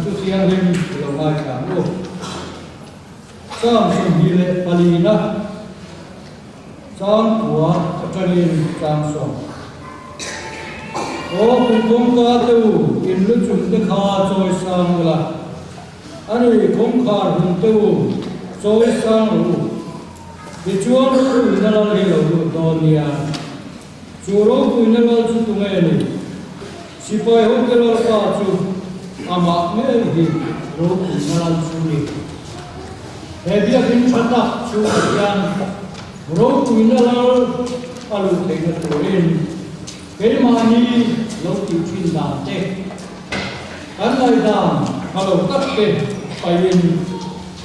tu siang lim lo ngai ka lo sam sim hi le palina sam tua atrin sam so o kung ka tu in lu chun te kha choi sang la ani kong kha hun tu choi sang lu di chuan tu na la le lo do nia churo tu na la chu tu ngai ni sipai ho ke lo pa chu ama me hi ro na la chu ni he bia kin chata chu yan ro tu na la alu te na tu rin ke ma ni lo ti chin da te an lai da ma lo tat ke pai in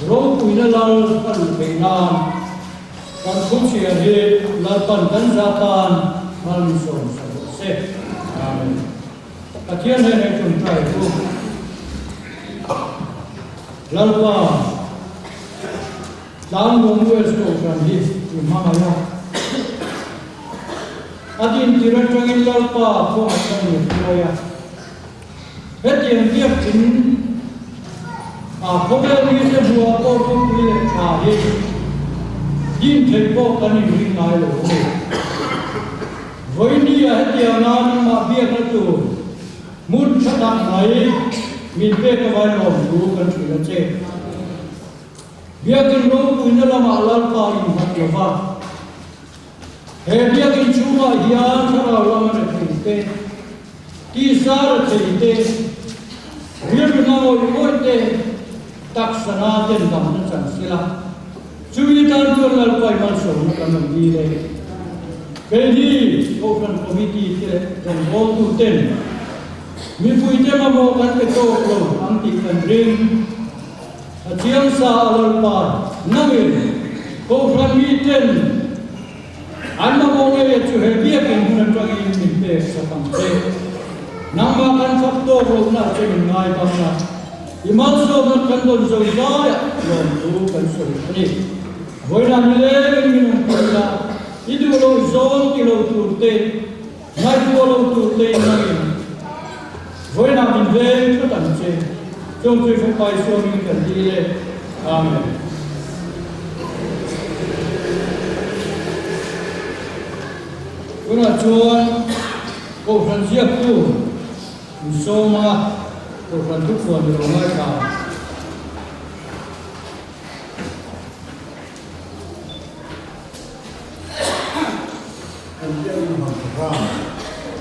ro tu na la alu te na kan khung sia he la pan kan za pan mal son se amen Katian hai chun trai tu lalpa dan mongwes ko kan hi mama ya adin tiratangin lalpa ko kan ni ya hetian dia tin ko be ni se bua ko ko ni le cha hi din thei ko kan ni ri ngai lo voi ni ya hetian nan ma bia ka tu mun sadang nai min pe ka vai lo du kan chi la che bia kin ro ku na la ma lal pa in ha ke va he bia kin chu ma hian thara la ma ne te ti sar che te bia kin na o te tak sana ten dam na chan sila chu yi tan chu lal pa man so na kan ni le ke ni o kan committee te ten bo tu ten mi pui te ma mo kan ke to ko ang ti kan ring a chiang sa alal pa nangin ko ran mi ten an ma mo nge chu he bia ken hun tra gi min pe sa kam te nang ma kan phap to ro na che min ngai tam na i mal so na kan don zo za ya lo tu kan so ni voi na ni le min ko la i du lo zo ti lo tu te ngai tu lo tu te nangin voi na min ve ko tan che trong khi không phải số mình cần đi lên, amen. Chúng ta chúa cầu thần diệp tu, số mà cầu thần thúc phật được ngay cả.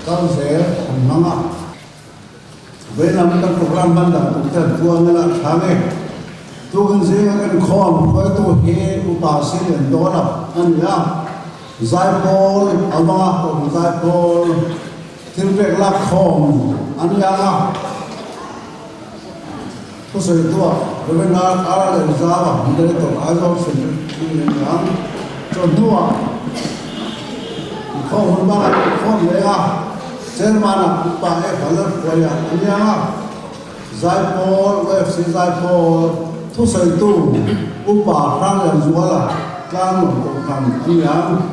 Con sẽ nắm ạ. Với năm các program ban đầu cũng thật vuông là tháng này tôi cũng sẽ cái con với tôi he upa sẽ đến đó là anh nhá giải phẫu ama cũng giải phẫu thiên việc là con anh nhá tôi sẽ tôi với nó ở đây ra mà mình đây tôi ai cũng sẽ đi nhá cho tôi con ba con đấy à Jerman upa kalau kaya anya Zaipol UFC Zaipol tu satu upa orang yang jual kan bukan anya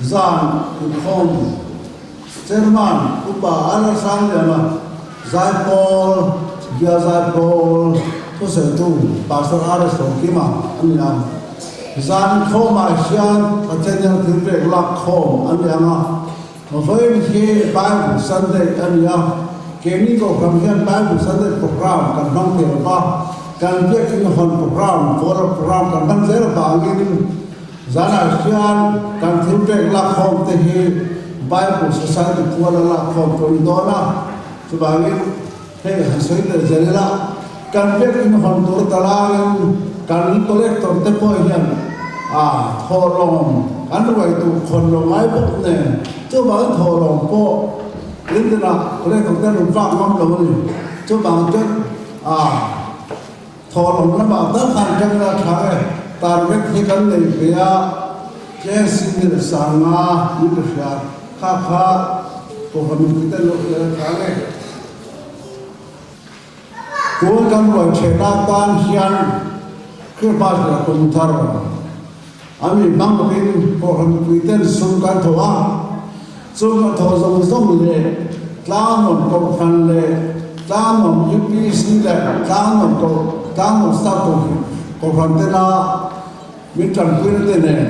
Zan ukon Jerman upa ada sang dia mah Zaipol dia Zaipol tu satu pasal ada sokima anya Zan koma sian macam yang terpek lak kom anya mah với cái Bible Sunday anh nhá cái này có cầm cái Bible Sunday program cần đăng tiền ba cần biết cái hòn program program cần đăng giá là bao nhiêu giá là sian cần thêm việc là không thì Bible Society của là không có đó là cho bao nhiêu thế là sẽ là gì là cần biết cái hòn tổ tala cần collector tế bồi hiện thô lòng anh vậy tụคนลงไม้ปุ๊บเนี่ยเจ้าบ่าวโทรลงโป๊ะลิ้นตระก็เลยต้องได้ลงฟังน้ำลงนี่เจ้าบ่าวจะโทรลงน้ำบ่าวตั้งคันจังละท้ายตามเวทีกันเลยเปียเจสินเดสังอายุทธาข้าพวกมันมีแต่ลงเลยท้ายกูกำลังเชนาตานเฮียนคือบ้านเราคนทารAmi bang pin ko ham Twitter sum kan thoa sum kan tho zong zong le tla mon ko phan le trang nồng UPC là trang nồng sao cổ phần tên là miền trần quyên tên này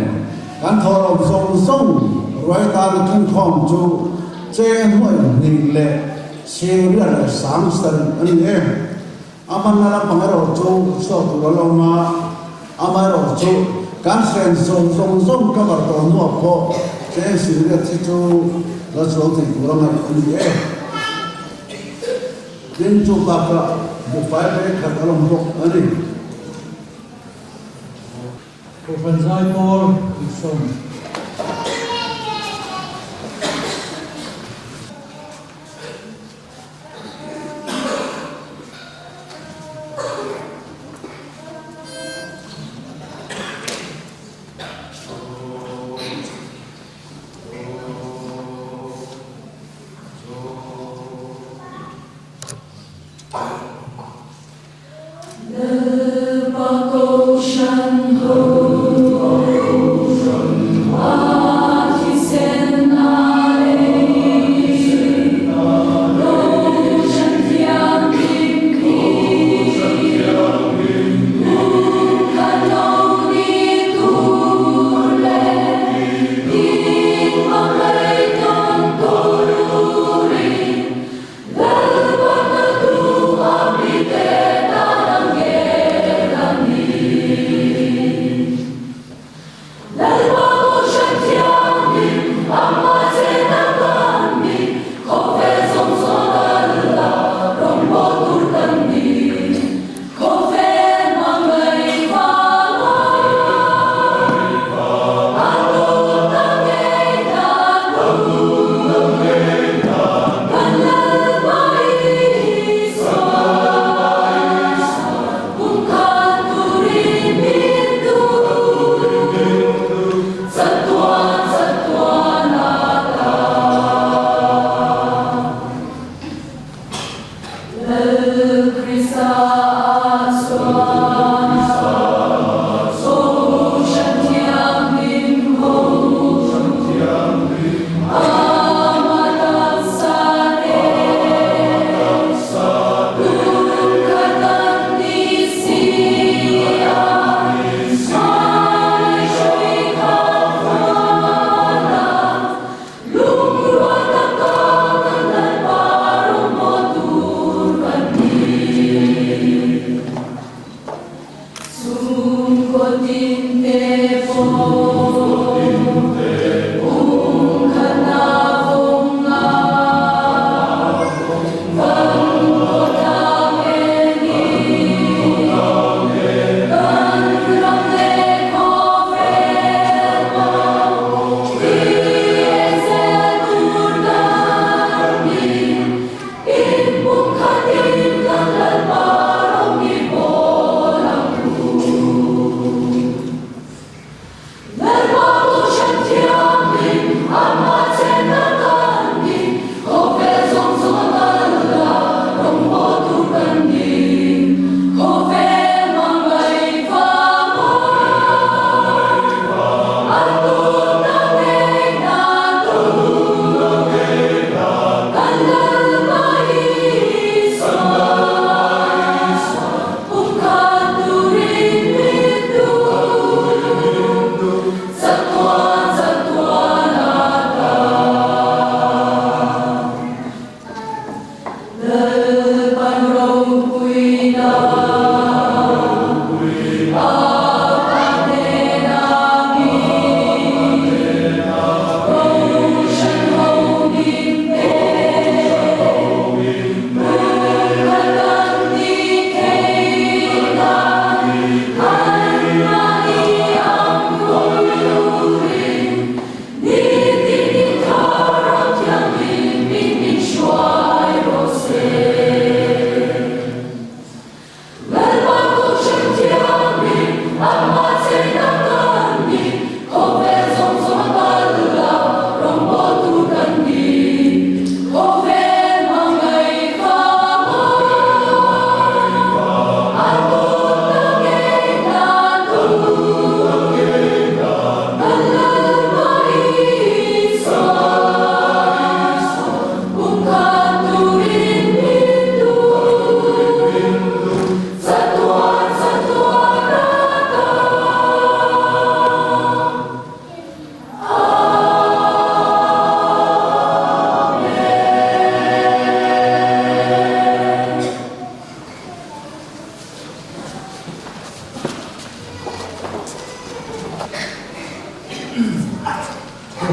cán thọ lòng sông sông rồi ta được kinh khom chú che nuôi nhìn lệ siêu là sáng sân anh em aman na pangaro chú so tu lo ma amaro chú cán sen sông sông sông các bạn còn mua po che siêu là chú là số thì tu lo ma anh em đến chú bác được phải để khát lòng bốc anh em cổ phần giai Paul Wilson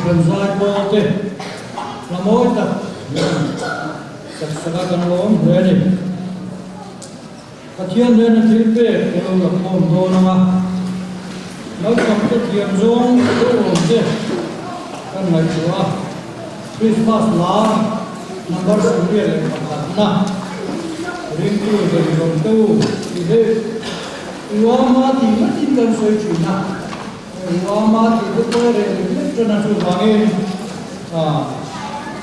phần dài bò thế là mỗi tập tập saka kan lom huệ đi cái thiên nên là thiên bể cái lâu là ôm đồ nó mà nói trong cái thiên giống cái ôm thế kan ngày chúa Christmas lá number số liệu là bằng na riêng tu về đồng tu thì thế Uama thì mất tin cần soi chuyện na Uama thì rất có để biết cho nên sự bằng em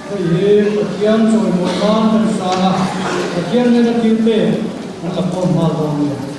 cái gì cái thiên soi một banเป็นสาระcái thiên nên là thiên bể nó là con mal con này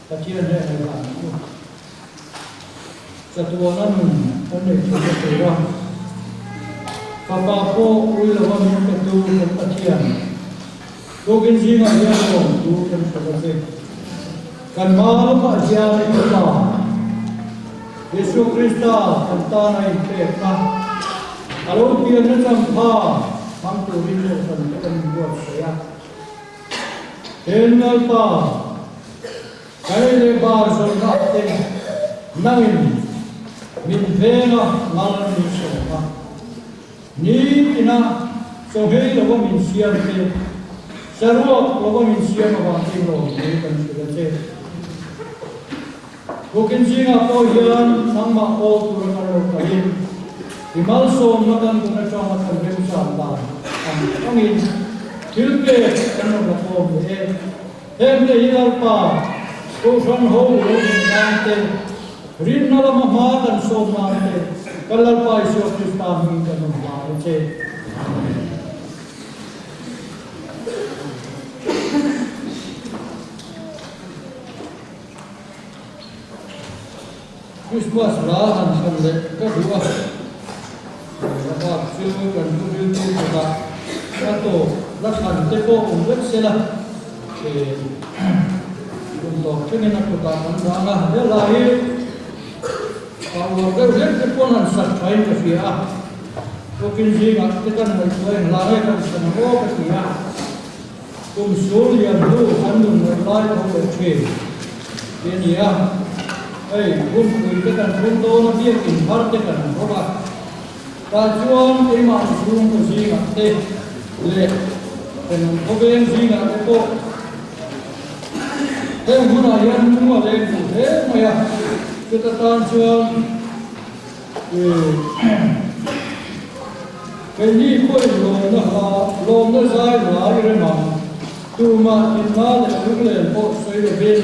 cái thiên này là satu orang pandai cakap orang Papa po ulawan yang ketu kepatian Rokin singa yang long tu kan sebab kan malam ajar kita Yesus Kristus kata naik peka kalau dia nak sampai mampu rindu dan buat saya kenal pa kaya lebar sorga ten nangin min vena malam ni soha ni ina sohei logo min siam te sarwa logo min siam ba tin lo ni kan sila che bukan singa po yan sama o turun alo kain imal so makan kuna chama kan rem sa la angin tilpe kan lo ko e hem le hilal pa ko san ho lo kan te rin na la ma kan so ma te kalal pa iso krista mi kan ma che Christmas lah kan le kedua apa siu kan tu juga satu lakukan tempo untuk sila untuk kena aku tahan mana dia lahir kalau dia keponan sahaja kesia mungkin sih kita kan mulai lahir kan semua kesia kumsul yang dulu andung mulai berkecil ini ya pun kita kan pun tahu nanti yang harta kan apa การชวนไอ้มาชวนตัวซีกับเต้เละเป็นเขาเป็นซีกับเต้โป้เต้หุ่นอะไรยันมั่วเลยกูเต้ไม่อะคือตอนชวนเป็นยี่ห้อลงนะฮะลงได้ใช่หลายเรื่องมาดูมาติดมาเลยทุกเรื่องโป้สวยเป็น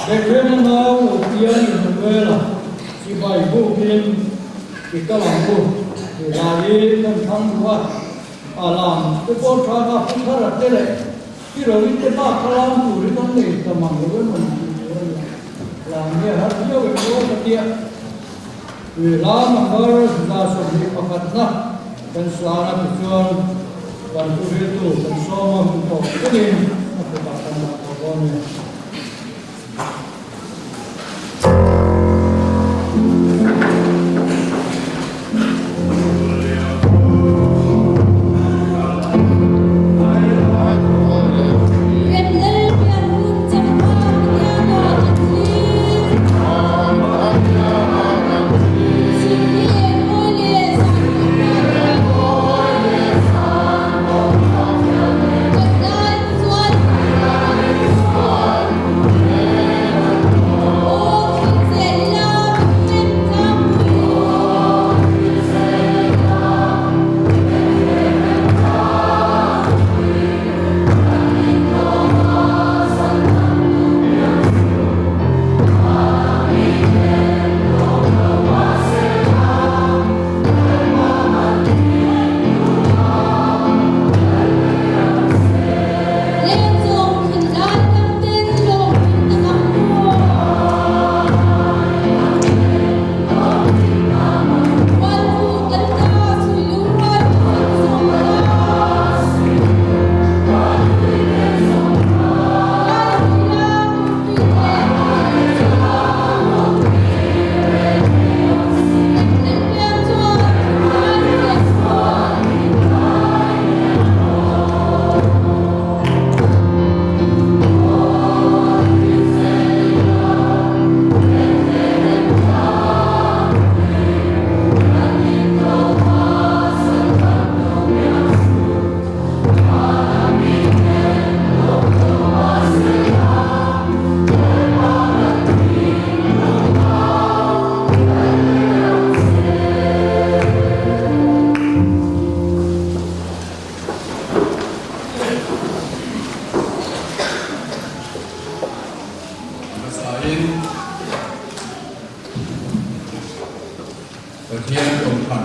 เด็กเรื่องน้าวเพียนอยู่เวลาที่ไปผู้เพียนที่กำลังผู้เวลานี้ต้องทำว่าอาลามจะโป้ทาราพุทธรัตน์เลยที่เราวิจารณ์คลามผู้ที่ต้องเลี้ยงตมังเลยมันลามเนี่ยฮะเยอะเป็นโลกเดียวเวลามันก็จะสมบูรณ์ประกันนะเป็นสารพิจารณ์วันผู้เรียนรู้เป็นสมองของตัวเองนักปฏิบัติธรรมของเรา ประเทศตรงพัน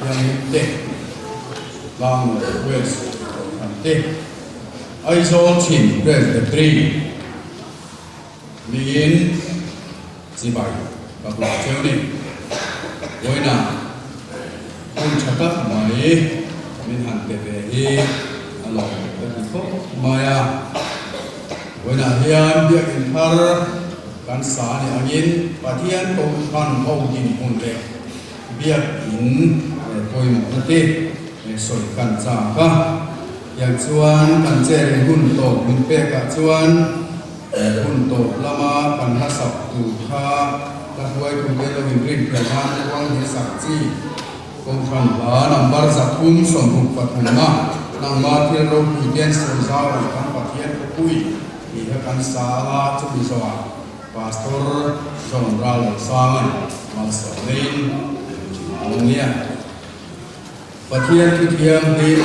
ยังเด็กลางเวสพันเด็กไอโซชินเรสเดตรีมีนสิบายกับหลอกเชลนี่ไว้น่ะคุณชักกับมาเอมินหันเตเตเออร่อยแต่ที่พบมาอ่ะไว้น่ะเฮียนเบียกินทาร์การสาเนี่ยยินประเทศตรงพันเขายินคนเด็กเบียกินโอยหมดที่สวยกันจ้าค่ะอย่างชวนกันเจริญหุ่นโตหุ่นเป๊กกับชวนหุ่นโตละมาปัญหาสับตูท่าตะหวยคุณเกลวินรินประธานวังหิสักจีกองทัพลานำบาร์สักคุ้มสมบุกปฐุมมานำมาเที่ยวโลกคุยเย็นสุสาวกันปะเทียนคุยที่กันสาลาจุบิสวาพาสตอร์จอห์นราลสามันมาสเลนเนี่ยปะเทียนคือเทียมดิน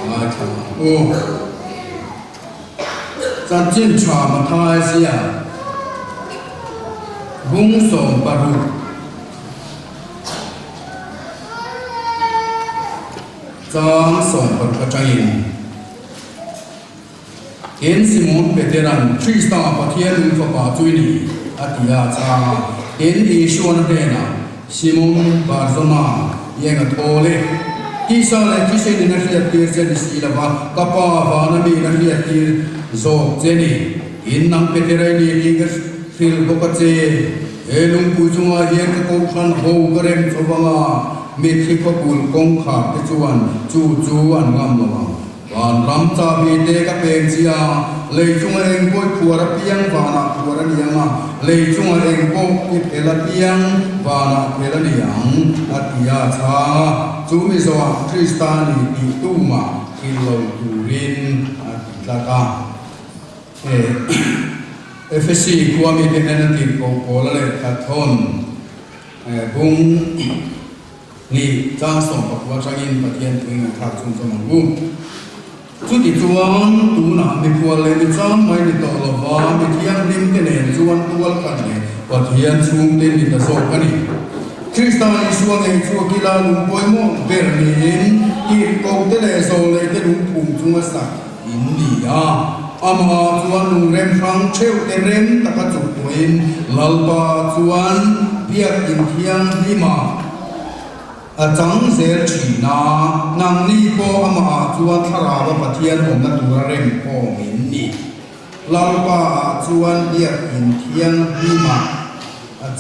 มาถึงโอ้จันจินชามาทายเสียบุ้งส่งปารุจางส่งปารุกระจายเห็นสิมุนเปเตรันทรีสตาปะเทียนอุปปาจุยนีอติยาจาเห็นอีชวนเดนาสิมุนบาร์ซมาเยงโตเลที่สาเลที่เซนนักเรียนที่เจนิสีลาวากปาวานามีนักเรียนที่โซเจนีอินนังเปเตเรนีลิงส์ฟิลบกเจเอลุงกุจุงาเยงกงขันโฮกเรมสวงามิทิพกุลกงขาเปจวนจูจวนงามวะ Van ram cha bi te ka peng chia lei chung eng poi khura piang vana khura nianga lei chung eng po ki phela piang vana phela niang atia cha chu mi so kristani ti tu ma ki lo turin atlaka FSC kwa mi ke na ti ko ko la le ka thon bung ni cha som pa kwa cha in pathian twing thak chung chung bu chú đi chuan tu na mi pual le mi cham mai ni to lo wa mi thiam lim ke ne chuan tual kan ne pathian chung te ni ta so kan ni Kristan isuang ei chu ki la lung poi mo ber nin ki ko te le so le te lung phum chung sa in ni a ama chuan lung rem rang cheu te rem ta ka chu toin lalpa chuan piak in thiam ni ma chẳng sẽ chỉ na nang ni po ama chuan thara ba pathian om na tura rem po min ni lalpa chuan biak in thiang ni ma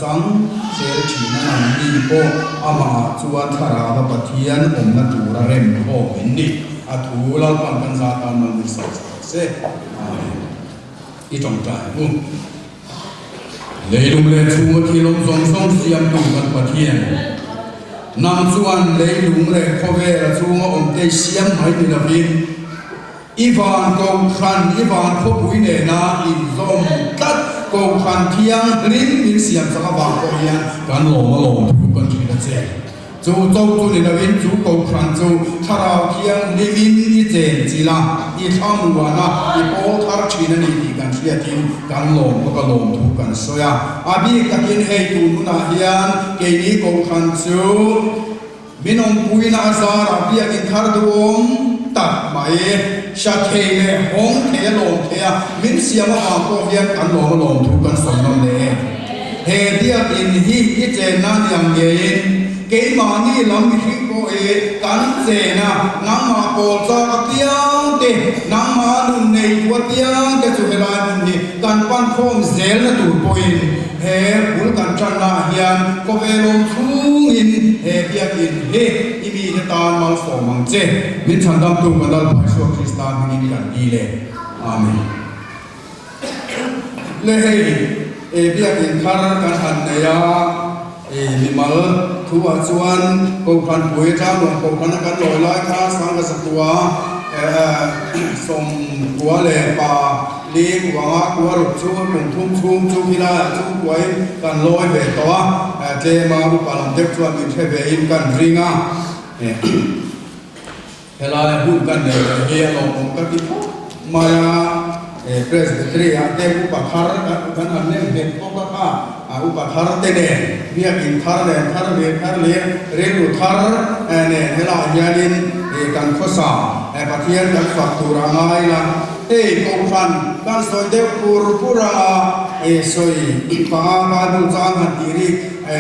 chẳng sẽ chỉ na nang ni po ama chuan thara ba pathian om na tura rem po min ni a thu lalpa kan za ta man ni sa se i trong trai bu leilung le chu thi lom song song siam tu kan pathian nam chuan leilung le khove la chunga om te siam mai ni la vin ivan ko khan ivan kho pui ne na in zom tat ko khan thiang rin in siam saka wa ko hian kan lo ma lo thu kan thi la che chu chu chu ni la vin chu ko khan chu tharau thiang ni min i chen chi la i thang wa na i po thar chi na ni ti kan thia tin kan lo ma ka lo thu kan soya abi ka kin hei tu na hian ke ni ko khan chu minong pui na azara bia in thar duom tak mai sha the le hong the lo the min siama ha ko hian kan lo ma lo thu kan som no le he dia in hi i chen na yang ye ke ma ni lam hi ko e kan che na nang ma ko cha ka tiang te nang ma nun nei ko tiang te chu hela ni kan pan khom zel na tu poin he bul kan chan na hian ko ve lom thung in he bia in he i mi ne tan mal so mang che min chan dam tu kan dal phai so kristan ni kan di le amen le he e bia in thar kan han ne ya e mi mal thu a chuan ko khan pui cha lo ko khan kan loi lai kha sang ka sakwa som kwa le pa li kwa kwa ru chu mong thum thum chu kila chu kwai kan loi ve to te ma bu pa lam dek chuan in the ve in kan ringa hela hu kan ne he lo ka ti maya presbytery ate bu pa khar kan an ne he ko ka upa thar te ne bia in thar le re lu thar ne hela yanin kan khosa pathian kan faktura ngai la ko khan kan soi de pura soi pa ba du chang han tiri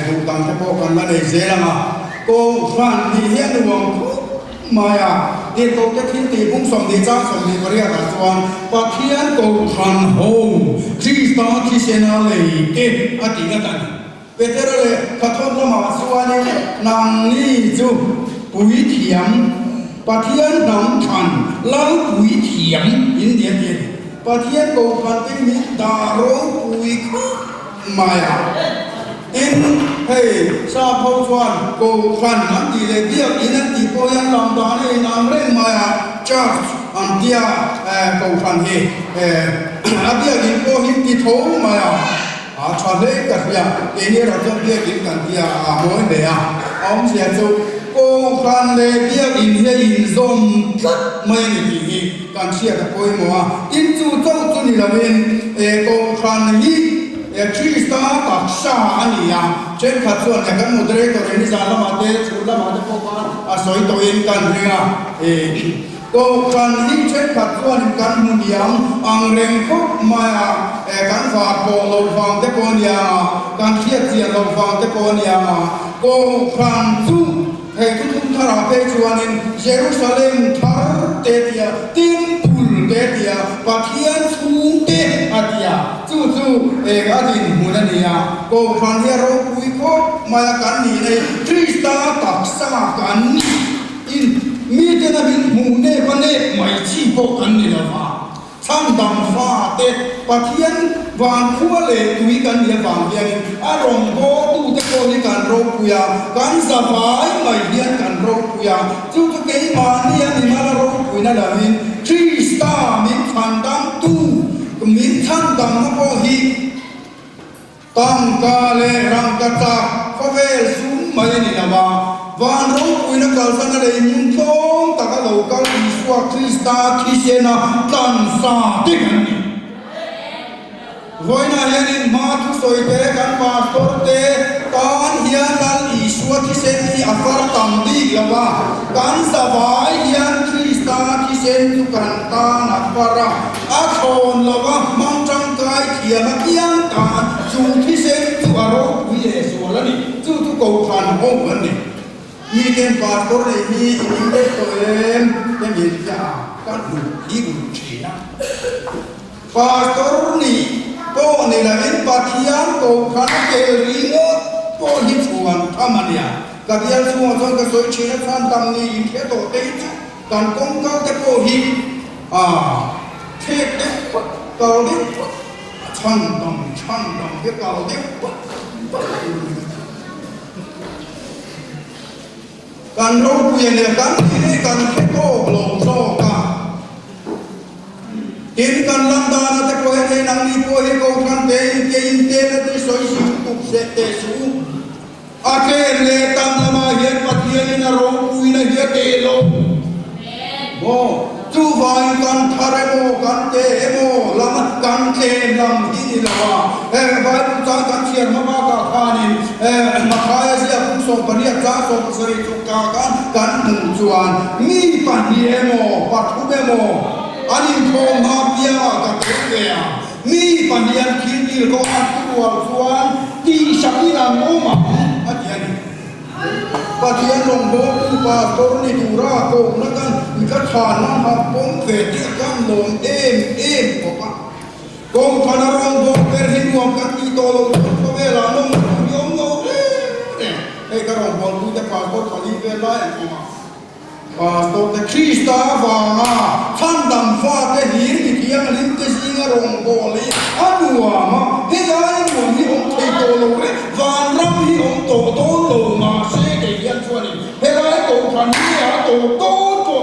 du tang te po kan la nei zelanga ko khan ni hian wang maya ti to ke thin ti bung som ni cha som ni paria ka chuan pathian ko khan ho krista ki sena le ke ati na tan petera le kathon la ma suani nang ni chu pui thiam pathian nam khan lau pui thiam in dia dia pathian ko khan te mi da ro pui khu maya in hey sa phau chuan ko khan nam ti le bia in an ti ko yan lam da ni nam ren maya church an dia ko khan he abia in ko hin ti tho maya a chwa le ka ya ke ni ra cho bia in kan dia a moi le a om sia chu ko khan le bia in he in zom tat mai ni ti kan sia ka koi mo a in chu chau chu ni la ven ko khan hi Krista taksha ania chen khatsuan ya kan moderator ni zala mate chula mate poka asoi to in kan ringa ko kan hi chen khatsuan kan muniam ang reng khop maya kan fa ko lo fang te ko nia kan khiat chia lo fang te ko nia ko kan chu he tu thara pe chuanin Jerusalem thar te dia tin pul te dia pathian chung te atia chu adin hunania ko khan he ro pui ko maya kan ni nei krista taksa kan in มีเจนาบินหมูเน่ปะเน่ไม่ชี้พกกันนี่ละฟ้าช่างดำฟ้าเตะปะเทียนวางขั้วเล่ตุยกันเนี่ยฟังเพียงอารมณ์โบตูตะโกนกันโรคุยากันสบายไม่เดียนกันโรคุยาจู่ตะเกยมาเนี่ยมีมาละโรคุยนั่นแหละมินคริสตามินฟันดำตูมินช่างดำนะโบฮีตั้งกาเลรังกะตาเขาเวสุมไม่นี่นะว่าวันรู้คุยนักการสันเลยมุนทองตะกะโลกาอิสวาคริสตาคิเชนะกันสาติกันนี่วันนั้นยันมาทุสอยเตกันมาสตเตกันเฮียนัลอิสวาคิเชนี่อัฟาร์ตัมดีละว่ากันสบายยันคริสตาคิเชนทุกันตานักฟาระอาชอนละว่ามังจังไกเทียมเกียงตาจูคิเชนทุอารมณ์วิเยสวละนี่จูทุกโกฟันโฮมันนี่มีเกณฑ์ปาสตอร์เลยมีอินเดตัวเองยังมีจ้ากันดูอีกุนชีนะปาสตอร์นี่ก็นี่แหละเป็นปัจจัยตัวขันเกลีโง่ก็ยิ่งส่วนทำมันเนี่ยกับยันส่วนส่วนก็สวยชีนะท่านตำนี้อินเทโตเตจการกงเก้าแต่ก็หิเทคเด็กเก่าเด็กช่างดำเด็กเก่าเด็กการรู้เพียงเนี่ยการที่การเทโก้หลงโซ่กันกินกันลังดานะแต่ก็เห็นนังนี้ก็เห็นเขากันเตยเตยนะที่สวยสิตุกเสตสูอาเกเลตังมาเห็นปัจจัยนะรู้คุยนะเห็นเตโลโอ้จูวายกันทาร์โมกันเตโมลำกันเตลำที่นี่ละว่าบาลุจังกันเชียร์มาบ้ากันนี่มาขายเสียผู้ส่งปริยจ้าส่งสริจุกากันมุ่งจวนมีปัญญาโมปัทุเบโมอันนี้โทมาเปียกับเกียมีปัญญาคิดดีก็อัดตัวจวนตีชักนี่นะโมมาอันนี้ปัจจัยลงโบกูปาตัวนี้ดูราโกนักกันมีกระชานน้ำหักปงเวทีกันลงเอ็มก็ปะกองพันรองโบเปรหินวงกันที่โตลงตัวเวลาลงยมโลเนี่ยไอ้กระรองบอลกูจะปาตัวขลีเวลาอย่างกูมาปาตัวแต่คริสตาฟาท่านดำฟ้าแต่หินที่เทียงลิ้นจะสิงรองโบลีอันวัวมาเฮ้ยไอ้หนุ่มที่องค์ที่โตลงเลยวันรำที่องค์โตลงมาเสกยันชวนนี่เฮ้ยไอ้โตพันนี่อะโต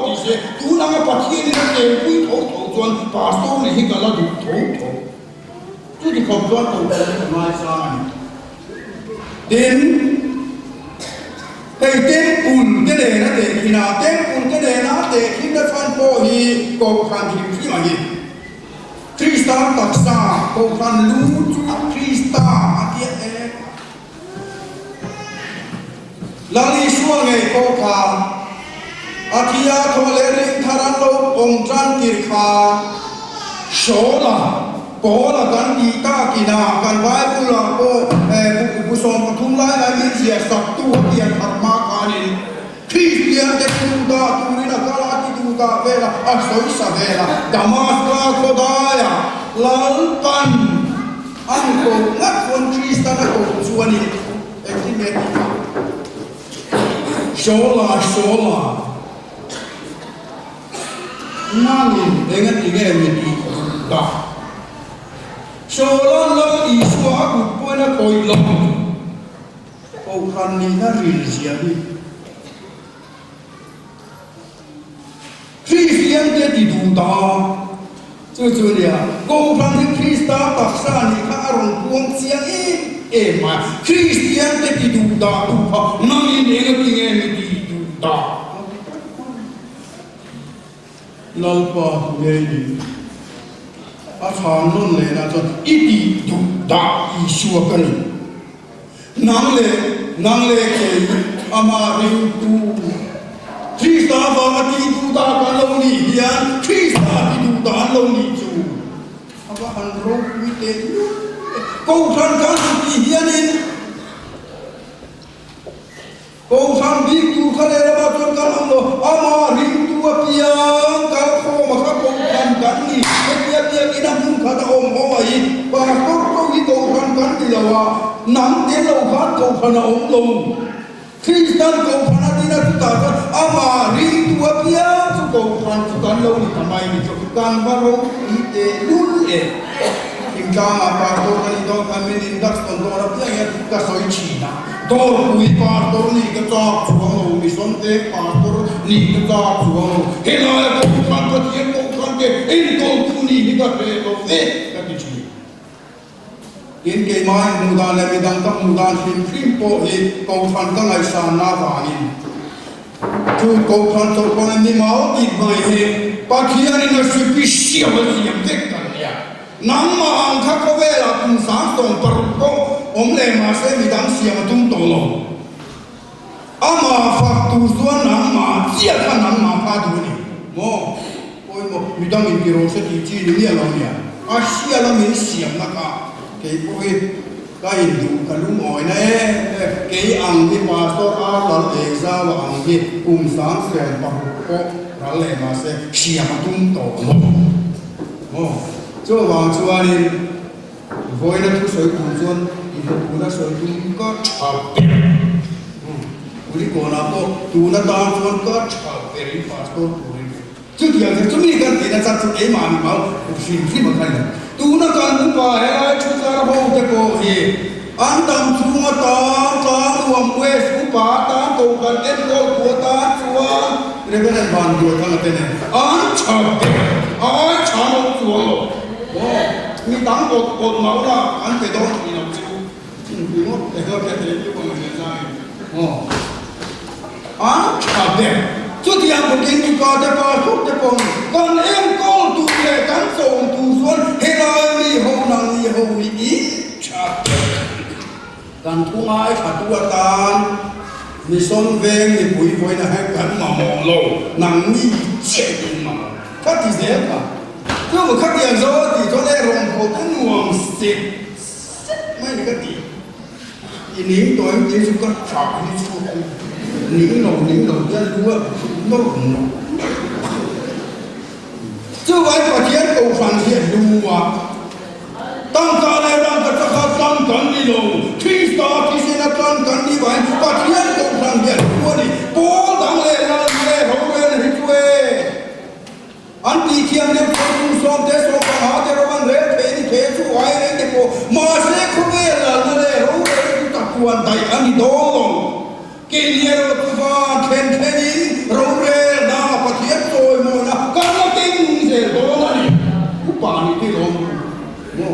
ที่เสกดูนางปัจจัยนี่นะเต็มปุ้ยโตจวนปาตัวนี่ให้กันละดูโตจุดที่ขอบจวนโตมาสานเด่นเต็มปุ่นเจเดนะเตกินาเต็มปุ่นเจเดนะเตกินฟันโพฮีโกคันทิมที่มาฮีคริสตาตักษาโกคันลูจูคริสตาอาเทียเอลาลิชัวไงโกคาอาทิยาโทเลริงทารันโลองจันกิรคาโชลาโกลากันดีตากินากันไว้ปุลาโกบุษงปทุมไลน์มิเสียสัตตัวเตียนธรรมาการินคริสเตียนเด็กดูดาตูรินะกาลาติดูดาเวลาอัศวิสเวลาดามาสกาโคดายาลัลตันอันโกงัดคนคริสตานะโกชวนิเอ็กที่เมติโชลานั่งเองที่เกมิติดาโชลาลอีสวากุปนะโคยลงโอคันนี้น่าริเสียดิคริสเตียนเดติดูตาจู่ๆเนี่ยโกคันนี้คริสตาตักษานี่ข้ารองพวงเสียงมาคริสเตียนเดติดูตาดูพะนั่งเองก็มีเงินติดูตาลลปะเงี้ยอาชานนุ่นเลยนะจนอิติดุดาอิชัวกันนังเลเกยอามาริตูคริสตาบาติดูดากันลงนี่ยันคริสตาติดูดาลงนี่จูอาว่าอันโรควิเตกูทันกันที่ยันินกูทันบิ๊กตูทะเลระบาดจนกันอันโลอามาริตูอพิยังกันโคมาครับกูทันกันนี่dia kita pun kata om oi pastor ko itu kan kan dia wa nam dia lo kan ko kana om lo Kristen cầu phán đi na chúng ta có ama ring tua pia chúng cầu phán chúng ta lâu đi tham ai đi cho can vào đâu đi để luôn để in ca mà pastor cái đó cái mình in đắc tuần đó là pia cái soi chỉ na đó quý pastor ni cái cho chuông lâu mi son te pastor ni cái cho chuông lâu hết rồi cầu phán cái chuyện cầu phán cái in cầu tu ni cái về đâu thế cái gì in cái mai mù đàn là mi đàn tắc mù đàn phim bộ thì cầu phán cái ngày sáng na vàng in chú cầu phán cho con em đi máu ít vài hệ bà kia anh nó suy bị siêu là gì em thích cả nhà nắng mà ăn khắc có vẻ là cùng sáng tổng bờ có ông lệ mà sẽ bị đắng siêu mà tung tổ lồng ama phạt tu xuân nắng mà chia khăn nắng mà phạt tu đi mò ôi mò mi đắng mình kêu sẽ chỉ chỉ đi nhà làm nhà à siêu là mình siêu mà cả cái ôi cái đủ cái lũ mồi này cái ăn thì pastor à là để ra là ăn thì cùng sáng sẽ bằng có là lệ mà sẽ siêu mà tung tổ lồng mò cho vàng cho anh voi nó thu sợi cùng xuân thì nó thu nó sợi cùng có chảo bể 우리 고나도 두나 다음 거 차베리 파스토 우리 저기야 저기 간 대나 잡고 애 마음이 막 신이 막 하는 두나 간도 봐야 추자라 보고 해 안담 중아 땀 왕외 수바 땀 동간 엠고 고다 주와 이래가는 반도 하나 되네 안 차베 아 차노 주어 이 땅도 곧 나오라 안 돼도 이 없지고 이거 내가 걔들 이거 보면 anh chả đẹp chút thì anh một kiến chúng ta có thuốc để còn còn em có tu để cán sầu tu xuân hết rồi mi hậu năng mi hậu mi ít chả cán thu ai chả tu tan mi son về mi bụi vội là hay cán mà mò lồ nắng mi chết mà khác thì dễ cả cứ một khác tiền rồi thì cho nên rồng hồ cái nguồn xịt mấy cái gì thì nín tối em chúng ta chả đi chua nín nồng dân lúa nó rụng chứ vậy mà thiên cầu phản hiện lúa tăng ca này đang cả các tăng cần đi lô khi ta khi xin tăng cần đi vậy và thiên cầu phản hiện lúa đi bố tăng lên hậu bên hết quê anh đi thiên lên phong song thế số bằng hạt thế rồi thế chú ai đấy thế cô mà sẽ không biết là nó hậu bên tập quan tay anh đi đó Kiliero tufa kenkenin rore na pathiat toy mo na kana ting se do na ni upa ni ti rom mo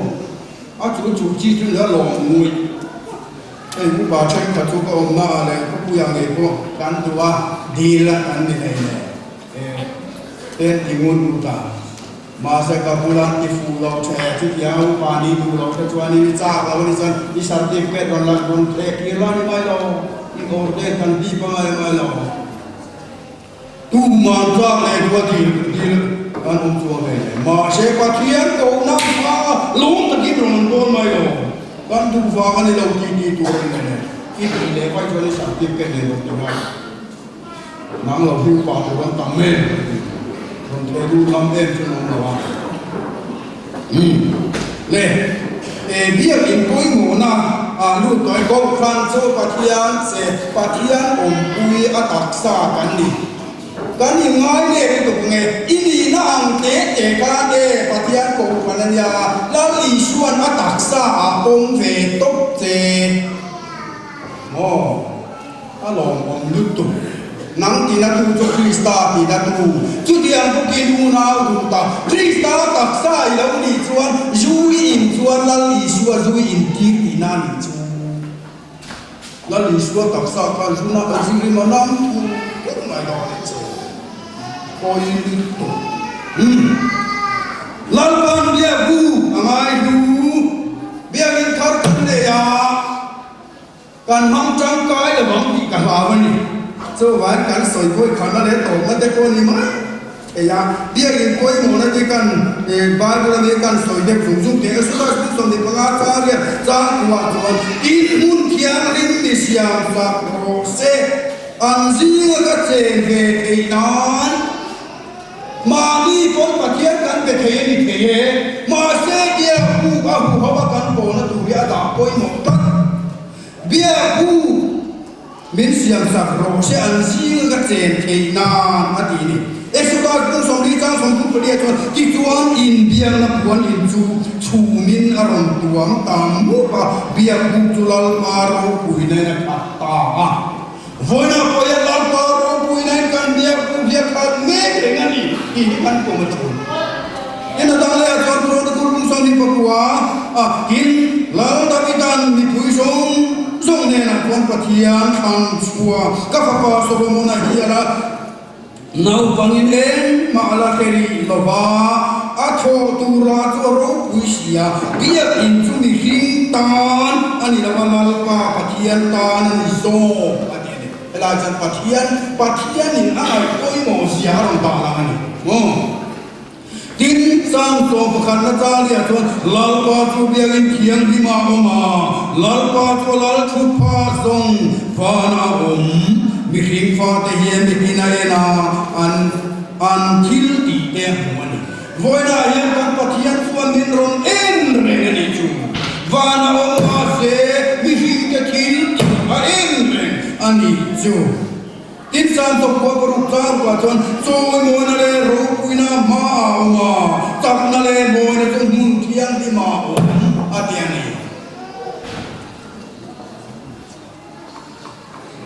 a chu chi chu la long mui ai upa chen ka chu ko na le ku yang e ko kan tua dil an ni nei te ti ngun ta ma se ka bulan ti fu lo che ti ya upa ni du lo te chwa ni cha ka ni san ni sar ti pe don la bon te ki la ni mai lo orde kan di pangai lo tu man cha le dua di kan chua ve ma se pathian ko na ma lung ta ki ron don mai lo kan tu fa kan lo ti tu ne ki ti le pai cho ni sa ti ke le lo tu mai nang lo hiu pa tu kan tam me ron the du lam em chu no lo wa le bia in koi ngo na lu toi ko khan so pathian pui atak sa kan ni ngai le ri to nge ini na ang te ka de pathian ko khan ya la li suan atak sa a ong ve tok che mo along om lu tu nang ti na tu cho krista ti na tu chu ti ang ko ki nu na du ta krista tak sa I lo ni chuan zui in chuan la li suan zui in ti na ni chu la li suan tak sa kan su na a zui ma nam tu ko mai lo ni chu ko yin ni tu lal pan bia bu angai du bia ngin thar kan le ya kan ham chang kai le bang ti ka ha wa ni so wan kan soi koi khana le to ma de ko ni ma ya dia in koi mo na ti kan bible me kan soi de phung jung te su da su som de pa cha ria cha wa chuan in mun thiang rin mi siam fa ro se an zinga ka chen ve thei nan ma ni kon pathian kan be thei ni thei ma se dia hu ba kan bo na tu ya da koi mo ta bia hu min siam sak ro se an si ga chen thei na ati ni exodus ku som li chang som tu pria chon ki chuan in biang na puan in chu chu min aron tuam tam mu pa bia ku chu lal paro pui na na ta a voina ko ya lal paro pui na kan bia khat me ngani in kan ko ma chu ena dang le chon ro na tur kum som ni pakua a kin lal davidan ni pui som zong ne na kon pathian thang chua ka fa pa solomon a hiara nau bangin en ma ala keri lova atho tura choro puisia bia in chu ni hing tan ani lawa mal pa pathian tan ani zo ani ela chan pathian in ai koi mo sia ron ta la ani tin sang so pakhan na cha lia chon lal pa chu bia in thiang hi ma ma lal pa chu lal thu pha zong fa na mi hring fa te hian mi pina ena an thil ti te honi voina hian kan pathian chuan min ron en reng ani chu vana oma se mi hring te thil ti a en reng ani chu tin san to ko ru chang wa chon choi mo na le ro puina ma ma tak na le mo na chon mun thiang ti ma o atiani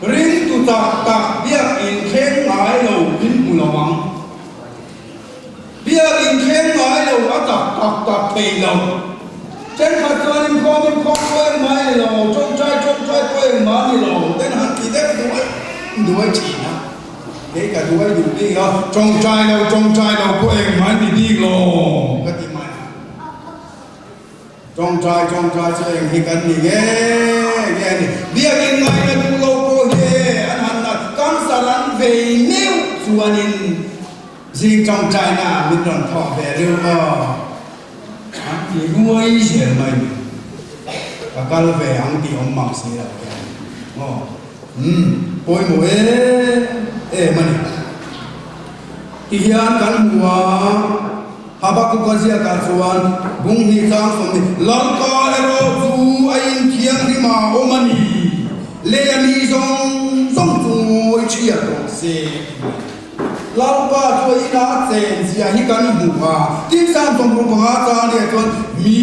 ring tu tak bia in khen ngai lo in ulawang bia in khen ngai lo tak thei lo chen kha chuan in ko ngai lo chong chai ko ma ni lo ten han ti de duai chi na ke ka duai du đi ha chong chai lo ko ma ni đi lo ka ti ma chong chai che hi kan ni ge ni bia in ngai na du lo về nêu chuanin riêng trong trai na mình còn thọ về lưu thì nuôi chuyện mình và cái về ăn thì ông mặc gì là ôi mỗi mình thì hiện cái mùa Habakkuk kasi akasuan bung hi sang somni langka ero zu ain thiang ri ma omani le ani song tu chia to se langka choi na chen sia hi kan mu ha tin sam song ru ba ta le ton mi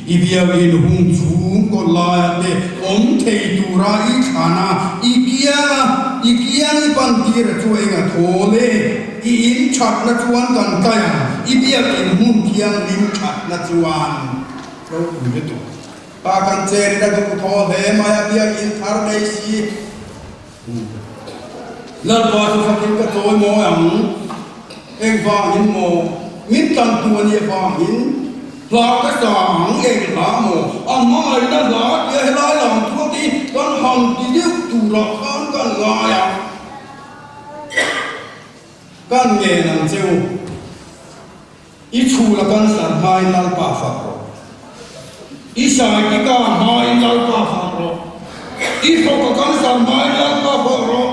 ibia in hung chu ko la te om thei tu ra I khana ikia ni pan tir chu enga thole in chat na chuan kan kaya ibia in hun thiang lim chat na chuan ro u tu pa kan cher da ku tho he ma ya bia in thar nei si la ba tu fakin ka toy mo yang eng va in mo min kan tu ni va in la ka sang eng la mo amai na la ye la lang tu ti kan hang ti diu tu ra kan la ya kan nghe nằm chiều ít chu là kan sản hai nal pa phật rồi ít sai cái cả hai nal pa phật rồi ít phật có kan sản hai nal pa phật rồi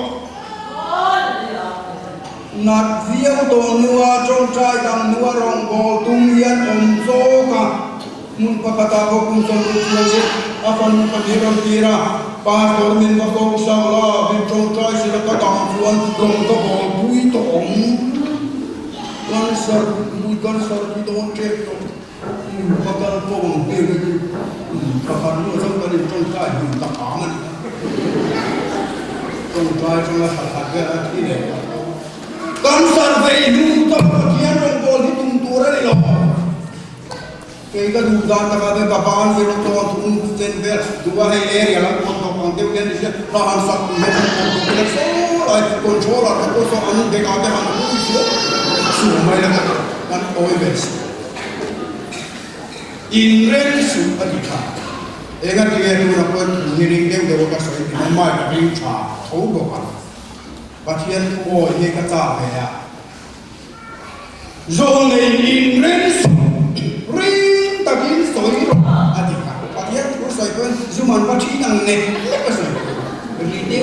nát viêu tổ nua trong trai đằng nua rong bò tung yên om zo cả mun pakata ko kum son rupiye afan pakhiram tira pastor min ko ko sala bin trong trai sila ka dang chuan rong ka bol bui tong kan sar ki don check to pakal ko bang pe pakal no sang ka trong trai bin ta ang trong trai trong la khat ga thi de kan sar ve nu ta pakhian rong bol hi tum tura ni lo cái du gan ta cái ban cái nó to thun trên về dua hay area là con tiêu cái gì nó ăn sạch nó cái số lại control là cái số ăn cái cái ăn cái gì số mấy là cái oi về in ren su adika ega cái tu nó có hiring dem cái cái số thì nó mai cái ring cha thấu độ ăn và thiên oi cái ta về à rồi in ren su ring takin soi ro adika patian ko soi ko zuman pa thi nang ne ko soi ri de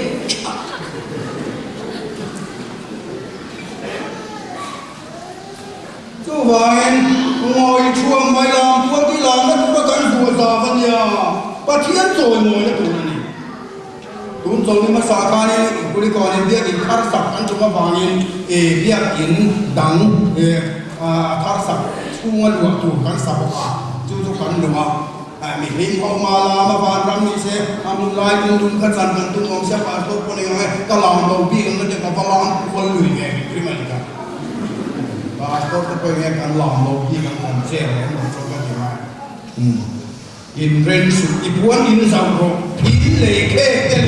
tu vain ngoi chuang mai lam tu ti lam na tu kan du za van ya patian soi mo na tu ni ตุนโซนี่มาสาขานี่กุลิกรนี่เบียกินคาร์สักอันจุมาบางินเบียกินดังคาร์สักช่วงวัตถุกันสับปะจู่กันหรือว่ามีลิงเขามาลามาบานรำนี่เสียอามุลายดุนขันสันกันตุ้งองเสียการตัวคนยังไงก็ลองเราบีกันเด็กมาพลังคนลุยแกคริมันกันบาสตัวก็เป็นการลองเราบีกันของเสียแล้วมันจะกันยังไงอินเรนสุดอีพวนอินสังโรผีเล่เค้เล่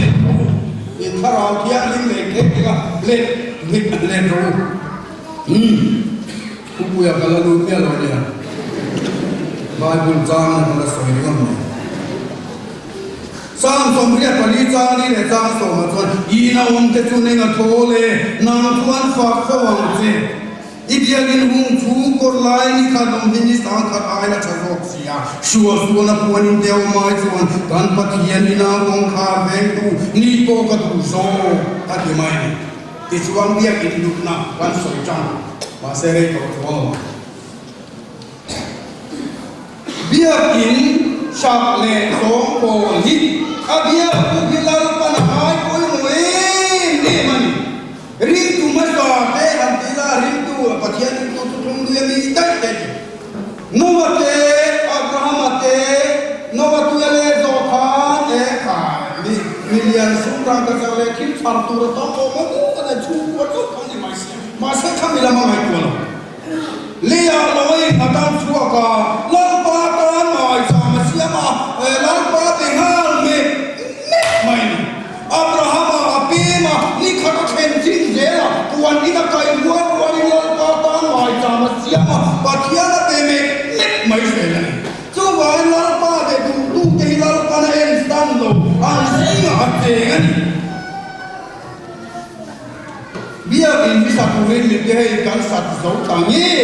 อินทาราวเทียลิงเล่เค้ก็เล่รู้ผู้ป่วยกันละลูกเนี่ยเราเนี่ยบายบุญจางมันละสวยงามสร้างสมเรียกปริจานี่เนี่ยสร้างสมมาจนอีน่าวันเตจุเนี่ยโทเลนางทวนฝากสว่างเจอีเดียกินหุ่งชูกดไลนี่ขัดลมหินิสังขัดไอละชะโรกเสียชัวส่วนพวนเดียวไม่ส่วนกันปะเทียนนี่นางงคาเวงตูนี่โปกตูโซตัดยังไงติดช่วงเบียกินลุกนะกันสวยจังมาเสร็จตัวทัวเบียกินชักเล่สองโพลิอาเบียกุกิลาลปันหายกุยมวยนี่มันริมตุมาสาเตหันติลาริมตุปะเทียนตุตุตุงดูยมีตัดเตโนวะเตอับราฮัมเตโนวะตุยเลโซคานขาดิมิเลียนสุรังกะเซเลคิมฟาร์ตูระตอโมมันก็ได้ชูวัดก็ทำนี่มาเสียคำมิลามาให้ตัวเราเลียลอยอาตามชัวกาลังปาตานมาไอ้สามเสียมาลังปาติฮาลเมไม่อับราฮัมอับปีมานี่ข้าก็เห็นจริงเจ้าวันนี้ถ้าใครรู้ว่านี่ลังปาตานมาไอ้สามเสียมาปัจจัยนั้นเป็นไม่ใช่เลยจู่ว่าลังปาเด็กดูที่ลังปาในเอ็นสตันโลอันสิ่งอันเองเบียกินวิสักุเรนมีเดียกันสัตว์สองต่างยี่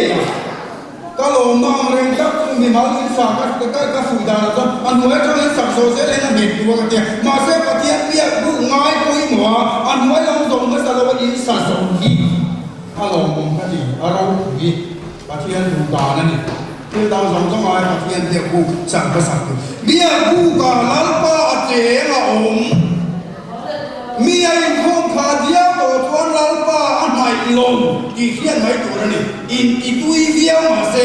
ก็ลงมาเรื่องกับมีมาลิสาก็สุดาแล้วอันนู้นก็เล่นสักโซเซเลนเด็กตัวกันเดียมาเสพเทียนเบียดูง่ายกุยหมัวอันนู้นลงตรงก็สารวัตรอินสัตว์สองที่อารมณ์ก็ดีอารมณ์ดีปะเทียนดูตานั่นนี่ที่ตาสองสมัยปะเทียนเดียกูสักก็สักเบียกูกับลัลปาเจ๋งอ่ะองมีไอ้พวกขาเดียวตัวทวนลัลปาอันใหม่ลงอีเขียนไม่ตัวนี่อินอีตุยเวียมาเส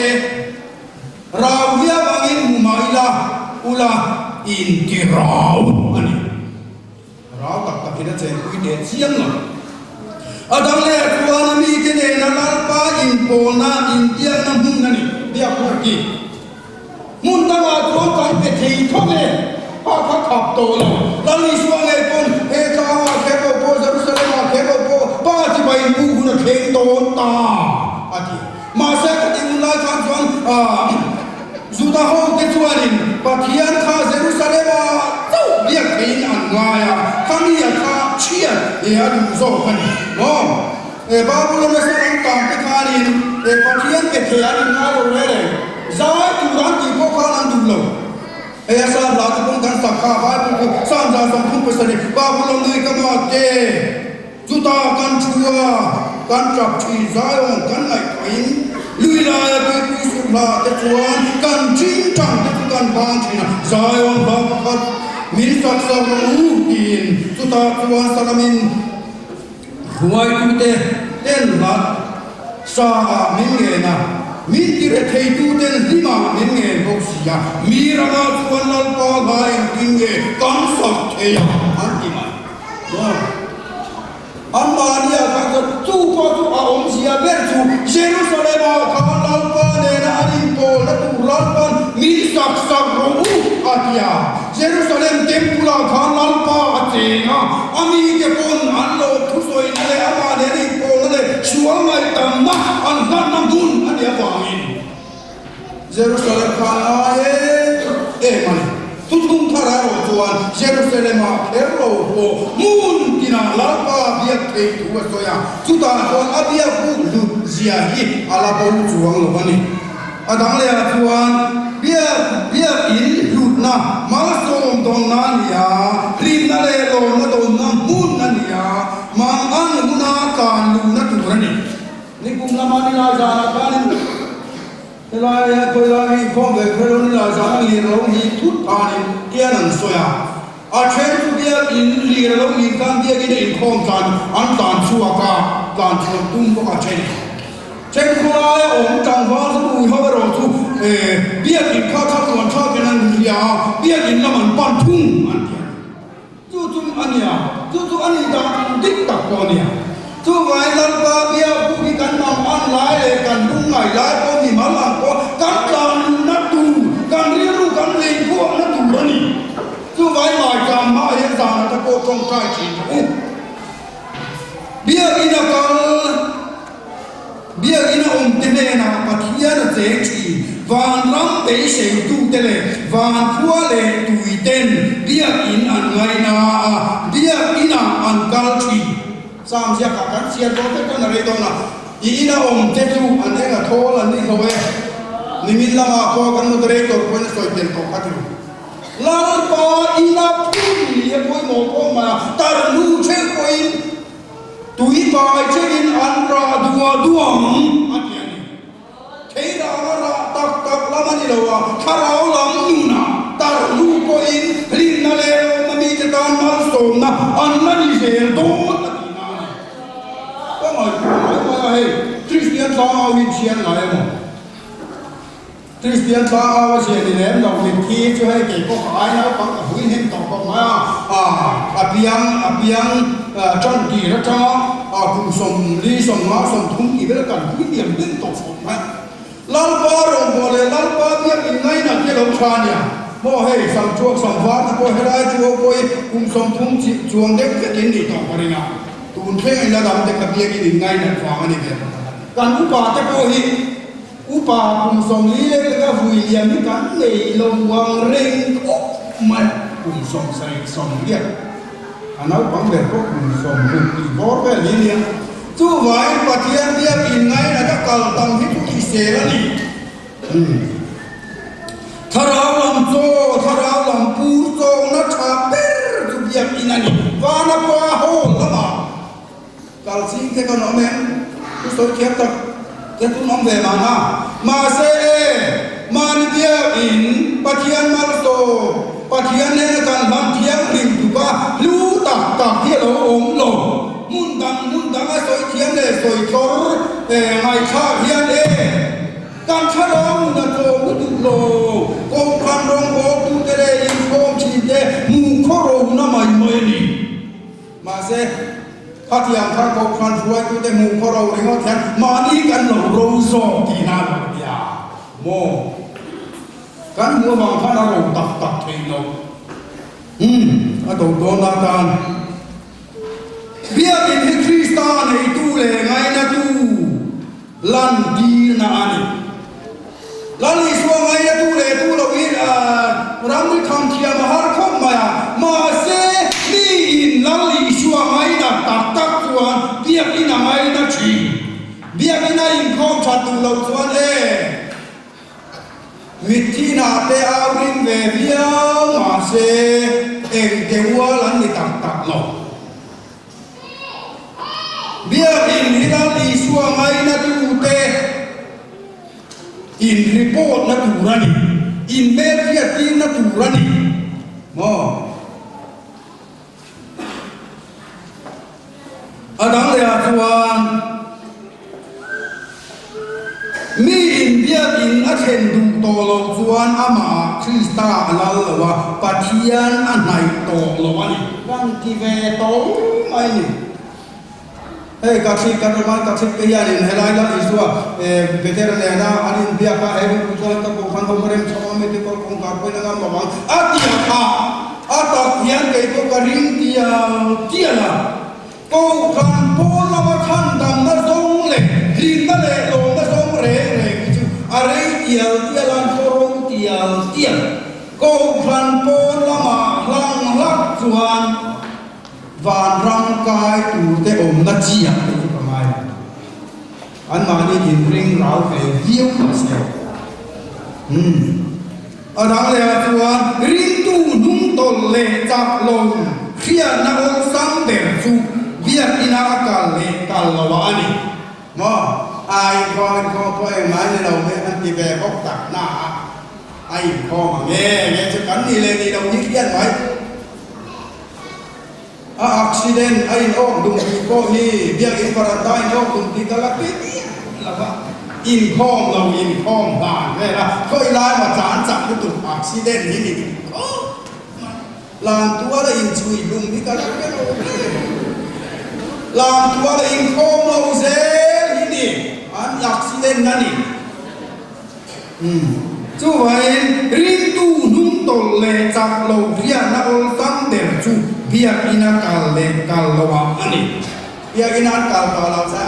เราเวียบางอินมุมาอิลาอุลาอินที่เราอันนี้เราตักตะกี้นั่นเองคุยเด็ดเสียงน่ะอาดังเล่ตัวนั้นมีที่เนี่ยลัลปาอินโปนาอินเดียนั่นมุ่งนั่นนี่เบียพูดกี่มุ่งตั้งแต่ทวนกันไปที่ทุกเนี่ยพอเขาขับตัวเราแล้วนี่ช่วงไอ้คนเฮกาเฮโกโปเซรุสเลมาเฮโกโปป้าที่ไปบูคุณเข่งโตตาอาทิมาเสกที่มุลาคันฟังสุดาโฮเกตวานินปะเทียนข้าเซรุสเลมาเจ้าเบียกเข่งอันงายาข้ามียาข้าเชียนเอียดูโซ่กันน้องบาบุลเมสรังตังเกคานินปะเทียนเกเทียนงาโรเร่ใจตุรันที่พวกเขานั้นดูโลEsa lagi pun kan sakha vai pun samja sampun pesani babulon dui kamake juta kan chua kan chap chi zayon kan nai kain lui la ya tu pusula te chuan kan chin chang te kan bang china zayon ba khat min sak sa ru in juta chuan salamin huai tu te ten la sa min nge na min kire thei tu ten lima min nge boxia miranga chuan lal pa gai kinge kan sak theya antima Amania kata tu pa tu a om sia berju Jerusalem ka lal pa ne na anin po na tu lal pa min sak sak ro atia Jerusalem tempula ka lal pa atenga ami ke pon anlo tu soi ne ama ne ri po ne sual mai tamma an han nam bun adia pangin Jerusalem ka ae mani tutung thararo chuan Jerusalem a kherlo ho mun tina lalpa biak thei tu soya chuta chuan abia pu lu zia hi ala bo chuang lo ani adang le chuan bia in lut na ma som dong na nia rin na le lo na dong na mun na nia ma an muna kan lu na tu ani ni kum na ma ni la za na kan la ya ko la ni phong ve ko ni la za ni ro ni thut ta ni kia nan soya เช่นทุกอย่างอินเรียเรามีการเดียกินอินคงกันอันตานชัวกาการชวนตุ้มก็เช่นคนอะไรองค์จังหวะสมุยเขาไปรอทุกเบี้ยกินข้าวข้าวส่วนชอบกันนั่งยาวเบี้ยกินแล้วมันปั้นทุ่งอันเดียวจุดอันเนี้ยจุดอันนี้ดังติ๊กตักตัวเนี่ยทุกไงลังกาเบี้ยผู้พิการนำอันหลายเลยกันดุ้งไงหลายก็มีมาลังก็กันกลางนัดดูกันเรียนรู้กันเรียนพวกนัดดูนี่ทุกไงหมายจำมาเห็นสารตะโกตรงใจจีนเบี้ยกินกันเบี้ยกินองค์เตเลนะปัทยาเจจีวันรำเปย์เสียดูเตเลวันพัวเลตุยเต้นเบี้ยกินอันไงนะเบี้ยกินอันกัลชีสามเสียกันเสียตัวเต้นอะไรตัวน่ะอีน่ะองค์เจจูอันนี้ก็โทรอันนี้เขาเว้นิมิตละมาพอกันมุตเรตัวคนสวยเต็มตกกันอยู่ลาปาอีน่ะพูดเลี้ยงไว้หมดพวกมาตาลูเช่นไว้ตุยปายเช่นอันราดัวอันนี้เทราระตักละมันนี่เราว่าข้าเราหลังอยู่นะตาลูก็อินรินนั่นเลยมันมีจะการมาส่งนะอันนั้นนี่เสียโดนก็หมายว่าเฮ้ยคริสเตียนสาววิเชียนไหนมั้งคริสเตียนสาวเชียนนี่แหละเราเป็นที่ช่วยให้เก่งก็ขายแล้วปังหุ่นเห็นต่อก็มาอภิยังจอนกีรัชคุณสมลีสมมาสมทุ่งอีเวลกันคุณเดียมดึงตกฝนมาลัลปารงโบเลลัลปาเบียกินไงนะที่เราชาเนี่ยโมเฮสังจวกสังวาที่โบเฮได้จวกโอยคุณสมทุ่งจวงเด็กจะกินนี่ต่อไปนะตูนเพ่งระดับเด็กกับเบียกินไงนะฟังอันนี้เป็นการอุปาจะโบหิอุปาคุณสมลีเล็กก็หุ่ยเลี้ยงกันเลยลงวังเร่งอกมันคุณสมใส่สมเรียกอันนั้นบางแบบก็คุณสมบุกบอลแบบนี้เนี่ยทุกวันปฏิญาณเบียกินไงนะจะกัลตังที่ทุกที่เสียนี่ถ้าเราลำโซ่ถ้าเราลำปูโซ่นัชชาเปิดทุกเบียกินนี่วานาปะโหละมากัลซิงเทกันน้องแม่ทุกส่วนเขียนตักเจ้าน้องเวมานะมาเซ่มันเบียกินปฏิญาณมาโตปฏิญาณเนี่ยกันบางเที่ยงริมตุกะรู้ตักที่เราองค์ลงมุนดังไอ้สวยเทียนเลยสวยทอร์ไงชาเทียนการชะลอมุนโตมุตุโลกองพันรองโบตุเตเรยิงโกมชีเตมูโคโรนาไม่นี่มาเซ่พัทยาข้ากองพันช่วยตุเตมูโคโรเรื่องแทนมานี่กันหลงโรโซตีนาลยาโมกันมัวบางพันเราตักเองเราอะตัวโดนาตานเบียกินให้คริสตาในตู้เลยไงนะตู้ลันดีนานี่ลันลิสวงไงนะตู้เลยตู้เราวิรังมิคำเทียมหาร์คอมมาเซนี่อินลันลิสวงไงนะตักส่วนเบียกินไงนะชีเบียกินอินคอมชัดตู้เราส่วนมิทีนาเตอาริมเวเบียมาเซเอ็งเทวัวลันนี่ตักเราเบียกินฮิลาลีชัวไงนะตูเตอินรีพอร์ตนะตูรานีอินเมลเฟียตีนะตูรานีมออาดังเลยอาจวนมีอินเดียอินอาเชนดูโตโลจวนอามาคริสตาลาลวะปะเทียนอันไหนโตโลวะนี่กันที่เวโตไม่นี่เฮ้ยกักซิกันมากักซิกันยานินเฮลัยลาอิสวะเบเตอร์เลน่าอันนี้เบียกะเฮรุกุจวนตะกุฟันบุเรมชาวเมติกอลคงการไปนังมาวังอาทิยาค่ะอาตาเพียงเกยโกกริงเทียนะโกคันโพลาวะทันดังนะซงเลรินนะเลลงนะซงเรกิจูอะไรเทียลันโครงเทียโกคันโพลามาลังลักจวนวานร่างกายตูเตอมนัดเชียร์ที่ประมาณอันมานี่ยินริงเราเฟี้ยวมาเสียอันนั้นเลยจวนริงตูนุ่งตนเล่จับลงเขียนนักสังเดจูเบียกินาการเล่กันละวะนี่มาไอ้พ่อพ่อเอ็งมาเนี่ยเราเนี่ยอันที่แบบตักหน้าไอ้พ่อมาเงี้ยจะกันนี่เลยนี่เรานี่เขียนไว้ accident ai ok dum ko hi biak in quarantine ok dum ti kala pe lava in khom lo in khom ban ve la khoi lai ma chan chak tu accident hi ni ko làm tua là in chui lùng đi cả cái lô làm tua là in khom lâu dễ đi đi anh accident nè đi chú vậy riêng tu nung tổ lệ chặt lâu bia na ol tam der chú bia ina kal lệ kal lâu anh đi bia ina kal kal lâu sa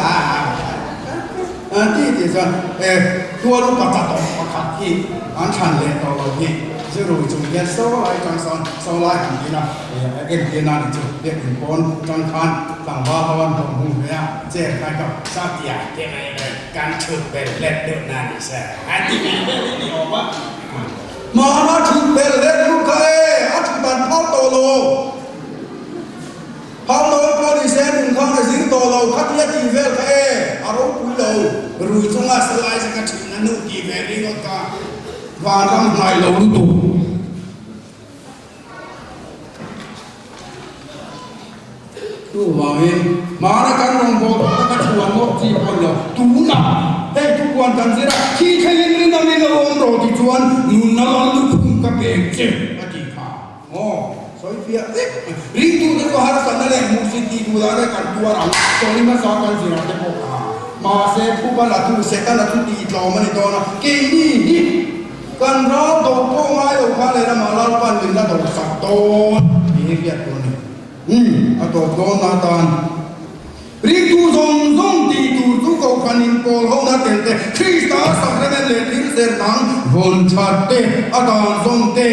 ที่ที่จะตัวลูกปัจจัยประคับที่อันชันเลยต่อเราที่จะรู้จุดเย็นโซ่ไอ้จังสันโซ่ไล่หันดีนะเอ็นดีนั่นจุดเด็กคนคนจังคันหลังว่าวันผมหูเนี่ยเจ๊ใครกับซาเตียเจ๊ไงการฉุดเป็นเล็ดเดือดนั่นใช่อันที่มีเรื่องนี้ออกมามาฉุดเป็นเล็ดลูกใครอัดบันพ่อโตโลเขาโดนโปรดิเซนต์เขาในสิงโตเราคัดเลือกทีเวลเออารมณ์คุยเรารู้จังว่าสลายสักชิ้นนั้นนู่นทีเวลนี่ก็กาวางทำลายเราดูตัวดูว่าเองมาในการลงโบสถ์ก็ชวนโลกจีบคนเราตูน่ะให้ทุกวันกันเสียที่ใครยังเรื่องนั้นไม่ระวังเราที่ชวนนุ่นนั่นลูกคุ้มกับเองเจ็บอดีตค่ะอ๋อSoalnya rindu itu harus ada yang musik di luar kan dua orang. Soalnya masakan sih nanti pokok. Masih pun lah tu setan lah tu di dalam mana itu na. Kini ni kan rau toko mai tu kan lera malar pan linda tu satu. Ini lihat tu ni. Atau donatan. Rindu zong tidur tu kau kanin pol hong na tente. Krista sakramen letir serang vonchate adan zong te.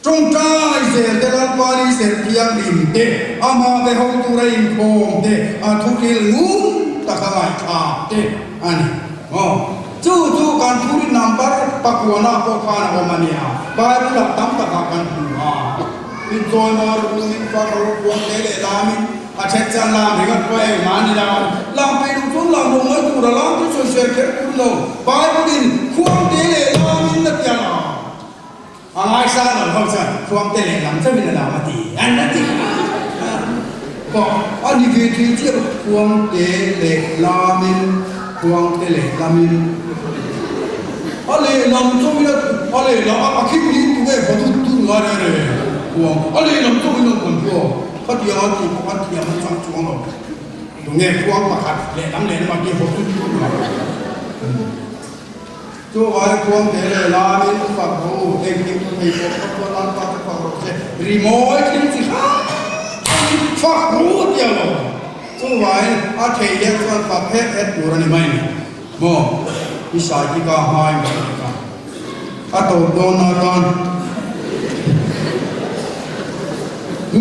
Trong trai sẽ để làm quan sẽ thiang điểm để ama về hậu tu ra in khom để thu kêu ngũ ta khai mai thà để anh chú can thu đi nằm bắt pakuana pokana omania bài bu lập tam ta can thu in joy mà ru in fa ru buông để làm chết chân làm thì con quay mà đi làm phải đúng chỗ làm đúng mới tu ra làm cái chuyện sẽ kết cũng đâu bài bu in khuang để làm in được ya ai sao mà không sao không tên này làm sao mình làm mà thì anh đã thì có anh đi về thì chưa không tên này làm mình không tên này làm mình anh này làm cho mình anh này làm à khi mình tu về phải tu ngay đây không anh này làm cho mình còn chưa phát hiện thì phát hiệnมันฟังช่วงเราตรงนี้พวกมาขัดเละน้ำเละมาเกี่ยวกับทุกช่วยไว้ความเทเลลามินฝักหูเองที่มีพวกตัวนั้นฝักฝักหูเสรีโมยทิ้งสิครับฝักหูเดียวช่วยไว้อาเทียนฝักฝักเพชรเอ็ดอยู่ในไม่เนี่ยโม่วิสัยที่ก้าวหายไปกันอาตัวโดนนอน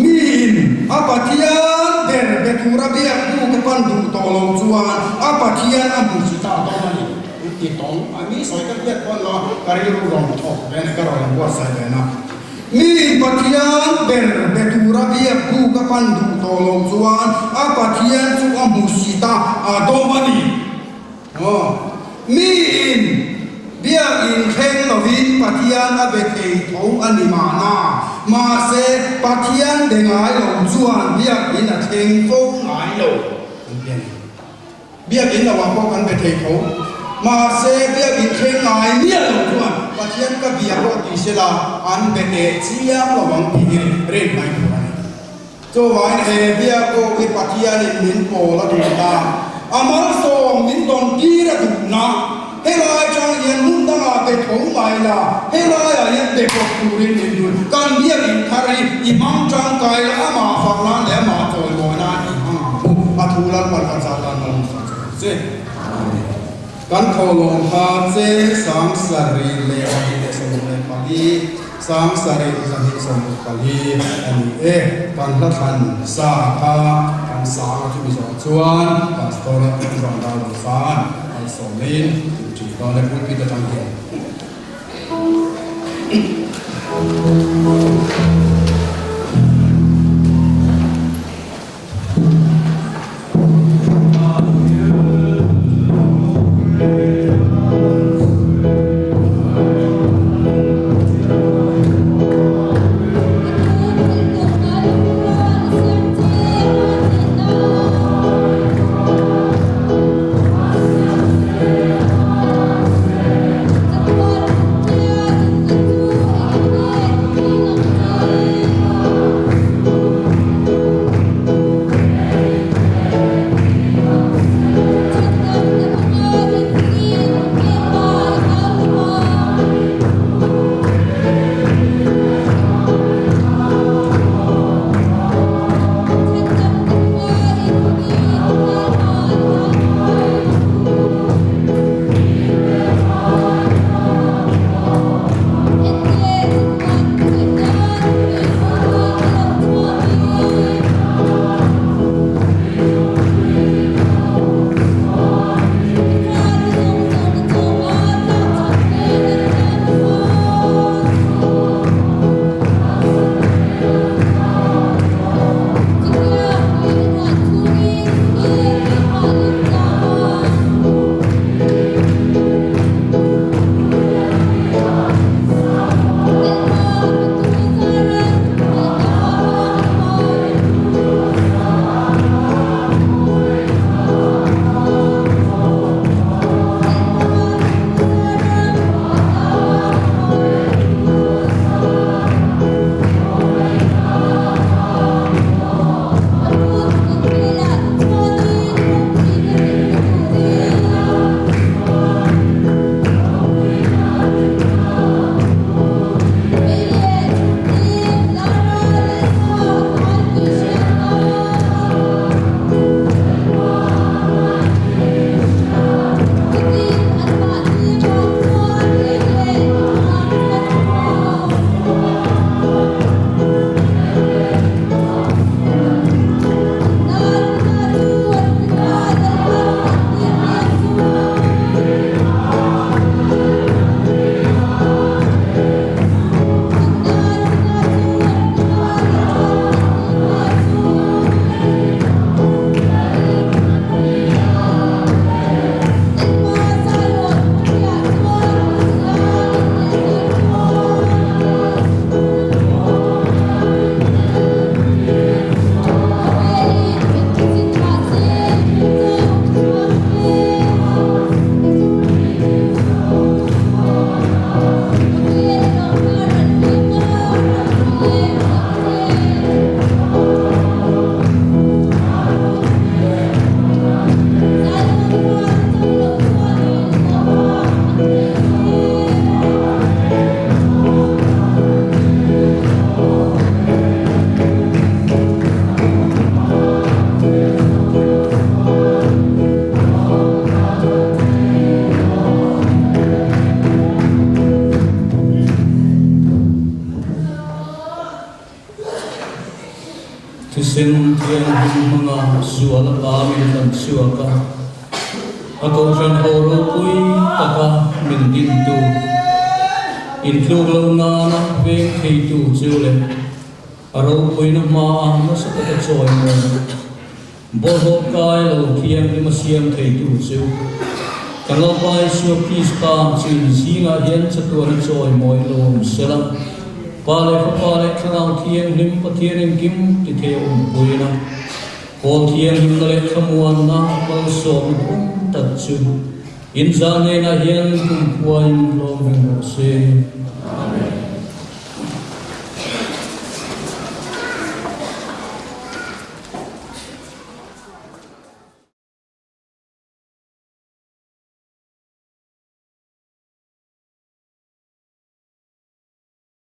มีนอาปะเทียนเดรเบตูระเบียกูกับปันดูโตลงจวนอาปะเทียนอาบุสิตาโตมานี่ติดตรงอันนี้สอยกันเยอะคนละการที่รู้รองทอกแม่ก็รอยังว่าใส่เลยนะมีปะเทียนเดรเบตูระเบียกูกับปันดูโตลงจวนอาปะเทียนจูอาบุสิตาโตมานี่มีนเบียอินเข่งลวินปะเทียนอาเบเททงอันนี้มานามาเซปะเทียนเดงไอหลงจวนเบียอินเข่งฟงไอหลงเบียอินระหว่างพวกกันเบเททงมาเซเบียอินเข่งไอเบียหลงจวนปะเทียนก็เบียรถดิเชลาอันเบเทเชียมระหว่างที่เร่งไม่ถูกกันโจวันเฮเบียโกวิปะเทียนมินโปละดูตาอามันโซมินตอนกีระดูนะเฮลายจังเย็นมุ่งตั้งอาไปถงไม่ละเฮลายเย็นเด็กก็คุรินดูการเบียอินคารีอิมังจังไกละมาฝักล้านและมาโจยโมนาอิมังอาทุลันวันกันซาตันนงเซกันโคลงพาเซสังสารีเลวหิเดสมุเนปาลีสังสารีสังหิสมุปาลีอันนี้กันละทันสาธากันสาธุมิสจวนปัสโตระเป็นรองดาวสานสมนินจุดตอนในพุทธพิธีทางเดียว sen thiang hanga suala kami dan suaka ako jan horo pui taka min din tu in lu lo na na ve thei tu chule aro pui na ma na sa ta choi mo bo ho kai lo thiang ni ma siam thei tu chu kalau pai su peace ka chin singa hian chatu na choi moi lo sela pale khanau thiang lim pathian kim ti the puina ko thiang lim le khamuan na mal so kum ta chu in zane na hian kum puan lo se amen